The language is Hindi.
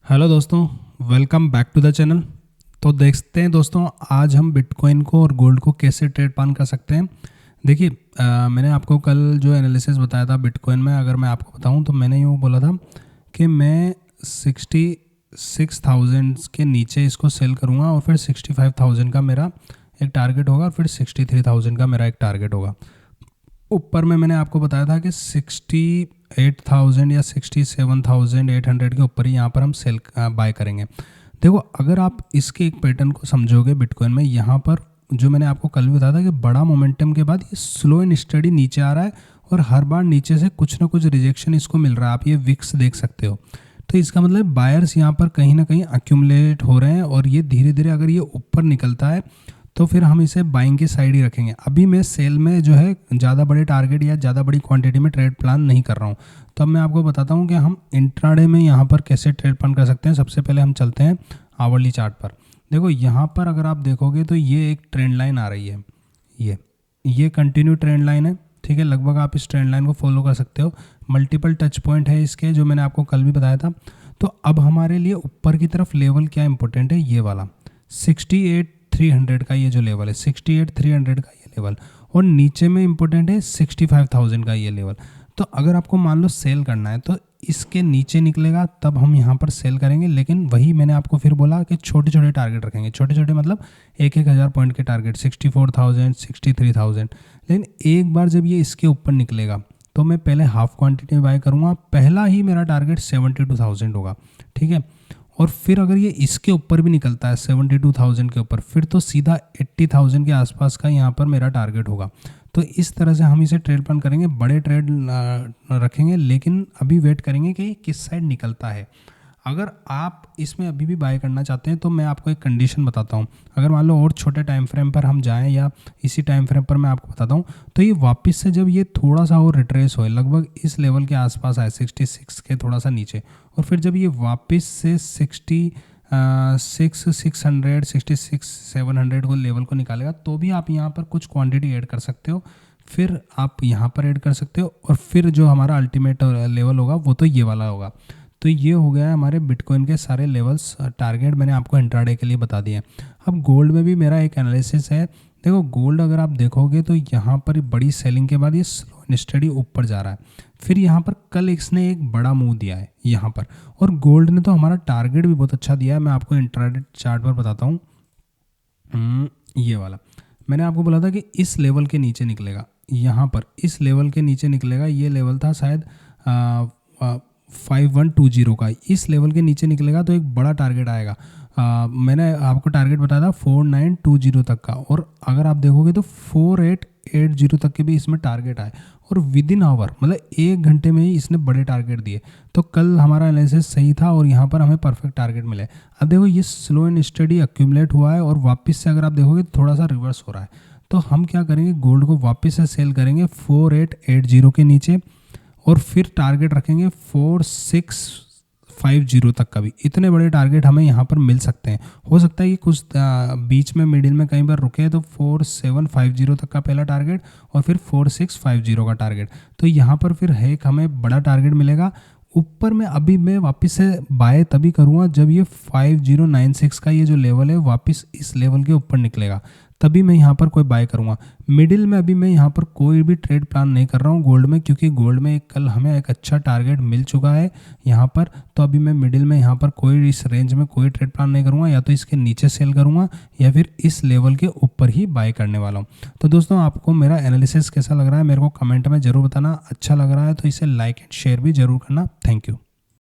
हेलो दोस्तों, welcome back to the channel. तो देखते हैं दोस्तों, आज हम बिटकॉइन को और गोल्ड को कैसे ट्रेड प्लान कर सकते हैं। देखिए, मैंने आपको कल जो एनालिसिस बताया था बिटकॉइन में, अगर मैं आपको बताऊं तो मैंने यूँ बोला था कि मैं 66,000 के नीचे इसको सेल करूंगा और फिर 65,000 का मेरा एक टारगेट होगा और फिर 63,000 का मेरा एक टारगेट होगा। ऊपर में मैंने आपको बताया था कि 68,000 या 67,800 के ऊपर ही यहाँ पर हम सेल बाय करेंगे। देखो, अगर आप इसके एक पैटर्न को समझोगे बिटकॉइन में, यहाँ पर जो मैंने आपको कल भी बताया था कि बड़ा मोमेंटम के बाद ये स्लो एंड स्टडी नीचे आ रहा है और हर बार नीचे से कुछ ना कुछ रिजेक्शन इसको मिल रहा है। आप ये विक्स देख सकते हो। तो इसका मतलब बायर्स यहाँ पर कहीं ना कहीं अक्यूमुलेट हो रहे हैं और ये धीरे धीरे अगर ये ऊपर निकलता है तो फिर हम इसे बाइंग की साइड ही रखेंगे। अभी मैं सेल में जो है ज़्यादा बड़े टारगेट या ज़्यादा बड़ी क्वांटिटी में ट्रेड प्लान नहीं कर रहा हूँ। तो अब मैं आपको बताता हूँ कि हम इंट्राडे में यहाँ पर कैसे ट्रेड प्लान कर सकते हैं। सबसे पहले हम चलते हैं आवरली चार्ट पर। देखो, यहाँ पर अगर आप देखोगे तो ये एक ट्रेंड लाइन आ रही है, ये कंटिन्यू ट्रेंड लाइन है। ठीक है, लगभग आप इस ट्रेंड लाइन को फॉलो कर सकते हो। मल्टीपल टच पॉइंट है इसके, जो मैंने आपको कल भी बताया था। तो अब हमारे लिए ऊपर की तरफ लेवल क्या इंपॉर्टेंट है, ये वाला 68,300 का ये जो लेवल है, 68,300 का ये लेवल, और नीचे में इंपॉर्टेंट है 65,000 का ये लेवल। तो अगर आपको मान लो सेल करना है तो इसके नीचे निकलेगा तब हम यहाँ पर सेल करेंगे। लेकिन वही मैंने आपको फिर बोला कि छोटे छोटे टारगेट रखेंगे। छोटे छोटे मतलब 1,000 पॉइंट के टारगेट, 64,000, 63,000। लेकिन एक बार जब ये इसके ऊपर निकलेगा तो मैं पहले हाफ क्वांटिटी में बाय करूँगा। पहला ही मेरा टारगेट 72,000 होगा। ठीक है, और फिर अगर ये इसके ऊपर भी निकलता है 72,000 के ऊपर, फिर तो सीधा 80,000 के आसपास का यहाँ पर मेरा टारगेट होगा। तो इस तरह से हम इसे ट्रेड प्लान करेंगे, बड़े ट्रेड रखेंगे, लेकिन अभी वेट करेंगे कि किस साइड निकलता है। अगर आप इसमें अभी भी बाय करना चाहते हैं तो मैं आपको एक कंडीशन बताता हूँ। अगर मान लो और छोटे टाइम फ्रेम पर हम जाएं या इसी टाइम फ्रेम पर मैं आपको बताता हूँ, तो ये वापस से जब ये थोड़ा सा और रिट्रेस होए, लगभग इस लेवल के आसपास आए 66 के थोड़ा सा नीचे, और फिर जब ये वापस से 66,700 को लेवल को निकालेगा, तो भी आप यहाँ पर कुछ क्वांटिटी ऐड कर सकते हो। फिर आप यहाँ पर ऐड कर सकते हो और फिर जो हमारा अल्टीमेट लेवल होगा वो तो ये वाला होगा। तो ये हो गया है हमारे बिटकॉइन के सारे लेवल्स, टारगेट मैंने आपको इंट्राडे के लिए बता दिए। अब गोल्ड में भी मेरा एक एनालिसिस है। देखो, गोल्ड अगर आप देखोगे तो यहाँ पर बड़ी सेलिंग के बाद ये स्लो एंड स्टडी ऊपर जा रहा है। फिर यहाँ पर कल इसने एक बड़ा मूव दिया है यहाँ पर, और गोल्ड ने तो हमारा टारगेट भी बहुत अच्छा दिया है। मैं आपको इंट्राडे चार्ट पर बताता हूँ। ये वाला मैंने आपको बोला था कि इस लेवल के नीचे निकलेगा, यहाँ पर इस लेवल के नीचे निकलेगा। ये लेवल था शायद 5120 का। इस लेवल के नीचे निकलेगा तो एक बड़ा टारगेट आएगा। मैंने आपको टारगेट बताया था 4920 तक का, और अगर आप देखोगे तो 4880 तक के भी इसमें टारगेट आए, और विद इन आवर मतलब 1 घंटे में ही इसने बड़े टारगेट दिए। तो कल हमारा एनालिसिस सही था और यहाँ पर हमें परफेक्ट टारगेट मिले। अब देखो, ये स्लो एंड स्टडी एक्यूमुलेट हुआ है और वापस से अगर आप देखोगे थोड़ा सा रिवर्स हो रहा है। तो हम क्या करेंगे, गोल्ड को वापस से सेल करेंगे 4880 के नीचे, और फिर टारगेट रखेंगे 4650 तक का भी। इतने बड़े टारगेट हमें यहाँ पर मिल सकते हैं। हो सकता है कि कुछ बीच में मिडिल में कहीं पर रुके, तो 4750 तक का पहला टारगेट और फिर 4650 का टारगेट। तो यहाँ पर फिर है एक हमें बड़ा टारगेट मिलेगा। ऊपर में अभी मैं वापस से बाय तभी करूँगा जब ये 5096 का ये जो लेवल है वापस इस लेवल के ऊपर निकलेगा, तभी मैं यहाँ पर कोई बाय करूँगा। मिडिल में अभी मैं यहाँ पर कोई भी ट्रेड प्लान नहीं कर रहा हूँ गोल्ड में, क्योंकि गोल्ड में कल हमें एक अच्छा टारगेट मिल चुका है यहाँ पर। तो अभी मैं मिडिल में यहाँ पर कोई इस रेंज में कोई ट्रेड प्लान नहीं करूँगा, या तो इसके नीचे सेल करूँगा या फिर इस लेवल के ऊपर ही बाय करने वाला हूँ। तो दोस्तों, आपको मेरा एनालिसिस कैसा लग रहा है मेरे को कमेंट में ज़रूर बताना। अच्छा लग रहा है तो इसे लाइक एंड शेयर भी ज़रूर करना। Thank you.